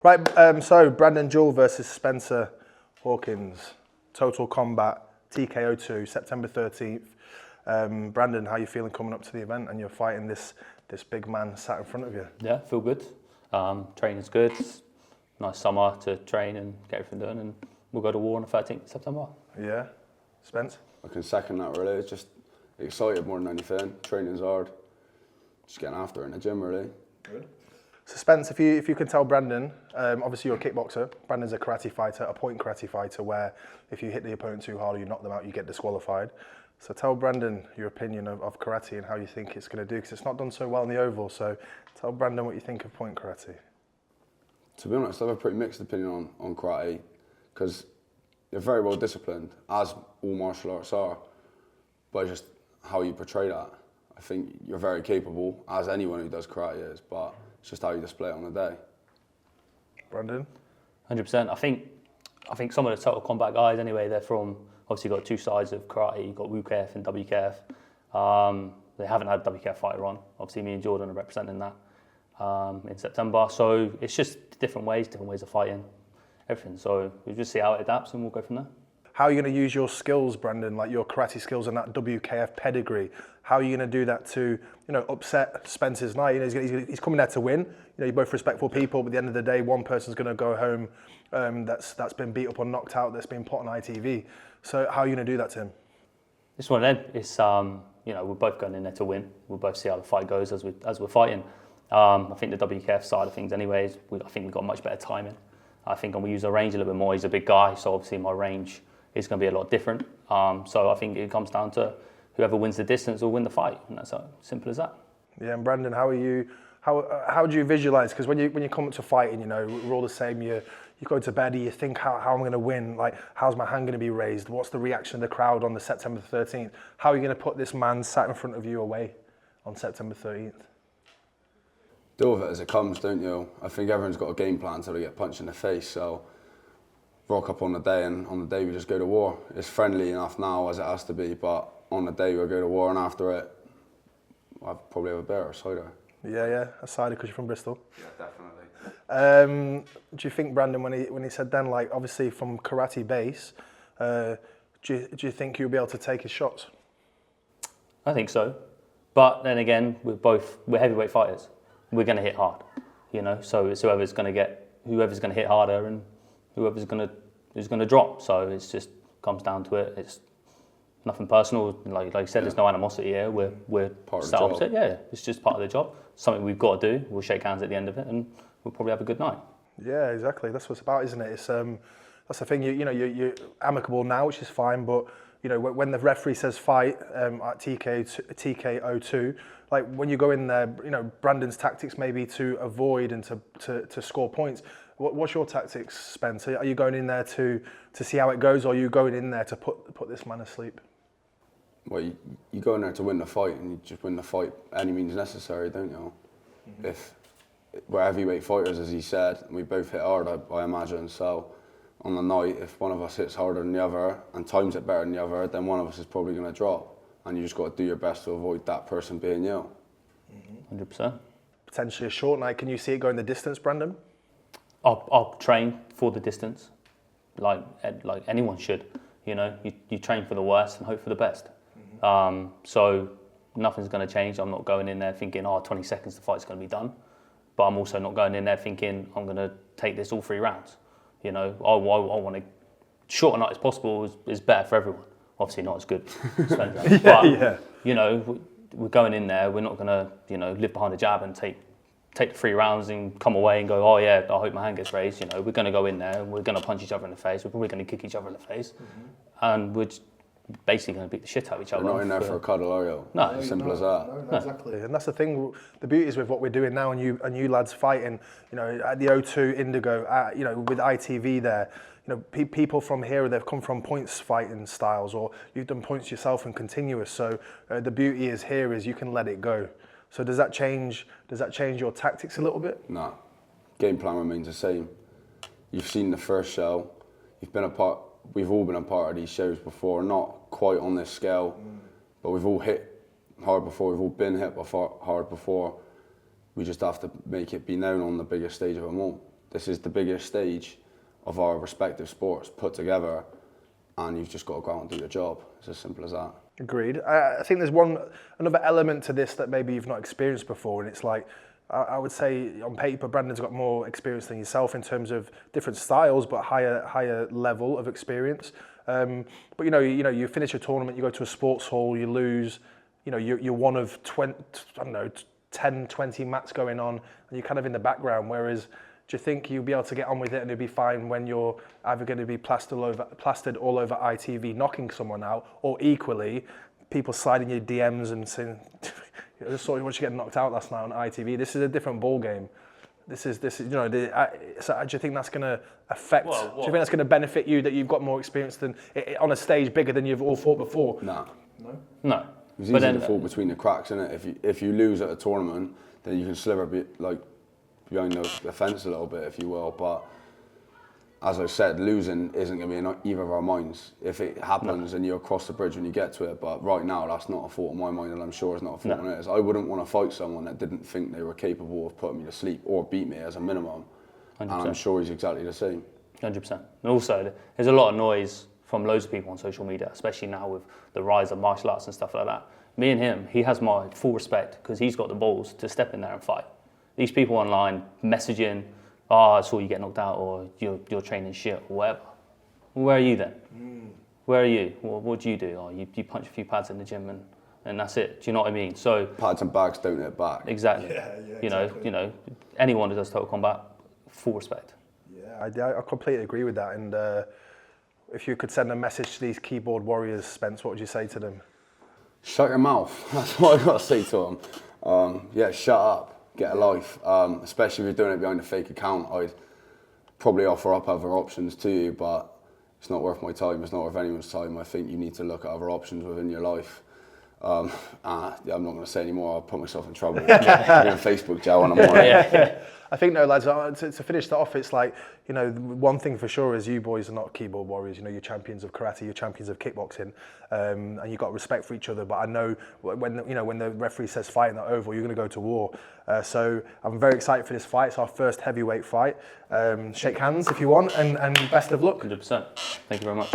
Right, so Brandon Jewell versus Spencer Hawkins. Total Kombat, TKO2, September 13th. Brandon, how are you feeling coming up to the event and you're fighting this big man sat in front of you? Yeah, feel good. Training's good. Nice summer to train and get everything done, and we'll go to war on the 13th of September. Yeah. Spence? I can second that really. It's just excited more than anything. Training's hard. Just getting after it in the gym really. Good. So Spence, if you can tell Brandon, obviously you're a kickboxer. Brandon's a karate fighter, a point karate fighter, where if you hit the opponent too hard or you knock them out, you get disqualified. So tell Brandon your opinion of karate and how you think it's going to do, because it's not done so well in the oval. So tell Brandon what you think of point karate. To be honest, I have a pretty mixed opinion on karate, because you're very well disciplined, as all martial arts are, but just how you portray that. I think you're very capable, as anyone who does karate is, but it's just how you display it on the day. Brandon? 100%. I think some of the Total Kombat guys anyway, they're from, obviously got two sides of karate. You've got WKF and WKF. They haven't had a WKF fighter on. Obviously me and Jordan are representing that in September. So it's just different ways of fighting, everything. So we'll just see how it adapts and we'll go from there. How are you going to use your skills, Brandon, like your karate skills and that WKF pedigree? How are you going to do that to, upset Spencer's night? He's coming there to win. You're both respectful people, but at the end of the day, one person's going to go home that's been beat up or knocked out, that's been put on ITV. So how are you going to do that to him? It's one of them. It's we're both going in there to win. We'll both see how the fight goes as we're fighting. I think the WKF side of things, anyways, I think we've got much better timing. I think I'm going to use the range a little bit more. He's a big guy, so obviously my range is going to be a lot different. So I think it comes down to whoever wins the distance will win the fight, and that's simple as that. Yeah, and Brandon, how do you visualize? Because when you come up to fighting, we're all the same. You go to bed, you think how I'm going to win. Like, how's my hand going to be raised? What's the reaction of the crowd on the September 13th? How are you going to put this man sat in front of you away on September 13th? Deal with it as it comes, don't you? I think everyone's got a game plan until they get punched in the face. So rock up on the day, and on the day we just go to war. It's friendly enough now as it has to be, but on the day we'll go to war, and after it, I'll probably have a beer or cider. Yeah, a cider because you're from Bristol. Yeah, definitely. Do you think, Brandon, when he said then, like, obviously from karate base, do you think you'll be able to take his shots? I think so, but then again, we're heavyweight fighters. We're going to hit hard, So it's whoever's going to hit harder and whoever's going to drop. So it's just comes down to it. It's nothing personal. Like you said, There's no animosity here. We're part of set the opposite. Yeah, it's just part of the job. Something we've got to do. We'll shake hands at the end of it, and we'll probably have a good night. Yeah, exactly. That's what it's about, isn't it? It's that's the thing. You're amicable now, which is fine. But when the referee says fight at TKO2, like when you go in there, Brandon's tactics maybe to avoid and to score points. What's your tactics, Spencer? Are you going in there to see how it goes, or are you going in there to put this man asleep? Well, you go in there to win the fight, and you just win the fight any means necessary, don't you? Mm-hmm. If we're heavyweight fighters, as he said, and we both hit hard, I imagine. So on the night, if one of us hits harder than the other and times it better than the other, then one of us is probably going to drop. And you just got to do your best to avoid that person being you. 100%. Potentially a short night. Can you see it going the distance, Brandon? I'll train for the distance, like anyone should. You train for the worst and hope for the best. Mm-hmm. So nothing's going to change. I'm not going in there thinking, 20 seconds the fight's going to be done. But I'm also not going in there thinking I'm going to take this all 3 rounds. I want to short a night as possible is better for everyone. Obviously not as good. But we're going in there. We're not going to live behind a jab and take the 3 rounds and come away and go, I hope my hand gets raised. We're going to go in there and we're going to punch each other in the face. We're probably going to kick each other in the face, and we're basically going to beat the shit out of each other. You're not in there for a cuddle, are you? No, as simple as that. No, exactly. And that's the thing. The beauty is with what we're doing now, and you lads fighting. At the O2 Indigo, with ITV there. People from here, they've come from points fighting styles, or you've done points yourself and continuous. So the beauty is here is you can let it go. So does that change your tactics a little bit? No, game plan remains the same. You've seen the first show. We've all been a part of these shows before, not quite on this scale, but we've all hit hard before. We've all been hit hard before. We just have to make it be known on the biggest stage of them all. this is the biggest stage of our respective sports put together, and you've just got to go out and do your job. It's as simple as that. Agreed. I think there's another element to this that maybe you've not experienced before, and it's like, I would say on paper, Brandon's got more experience than yourself in terms of different styles, but higher level of experience. But you finish a tournament, you go to a sports hall, you lose. You're one of 10, 20 mats going on, and you're kind of in the background. Whereas, do you think you'll be able to get on with it and it'll be fine when you're either going to be plastered all over ITV knocking someone out, or equally, people sliding your DMs and saying, I just saw you getting knocked out last night on ITV. This is a different ball game. This is so do you think that's going to affect? Do you think that's going to benefit you that you've got more experience than on a stage bigger than you've all fought before? No. It's easy to fall between the cracks, isn't it? If you lose at a tournament, then you can sliver behind the fence a little bit, if you will. But as I said, losing isn't going to be in either of our minds. If it happens, and you'll cross the bridge when you get to it. But right now, that's not a thought in my mind, and I'm sure it's not a thought in his. I wouldn't want to fight someone that didn't think they were capable of putting me to sleep or beat me as a minimum. 100%. And I'm sure he's exactly the same. 100%. And also, there's a lot of noise from loads of people on social media, especially now with the rise of martial arts and stuff like that. Me and him, he has my full respect because he's got the balls to step in there and fight. These people online messaging, I saw you get knocked out, or you're training shit, or whatever. Well, where are you then? Where are you? What do you do? You punch a few pads in the gym and that's it. Do you know what I mean? So pads and bags don't hit back. Exactly. Exactly. Anyone who does total combat, full respect. Yeah, I completely agree with that. And if you could send a message to these keyboard warriors, Spence, what would you say to them? Shut your mouth. That's what I got to say to them. Shut up. Get a life, especially if you're doing it behind a fake account. I'd probably offer up other options to you, but it's not worth my time, it's not worth anyone's time. I think you need to look at other options within your life. I'm not going to say any more, I'll put myself in trouble. You're in Facebook jail when I'm on it. I think, no, lads, to finish that off, it's like, one thing for sure is you boys are not keyboard warriors. You're champions of karate, you're champions of kickboxing, and you've got respect for each other. But I know when the referee says fight in that oval, you're going to go to war. So I'm very excited for this fight. It's our first heavyweight fight. Shake hands if you want, and best of luck. 100%. Thank you very much.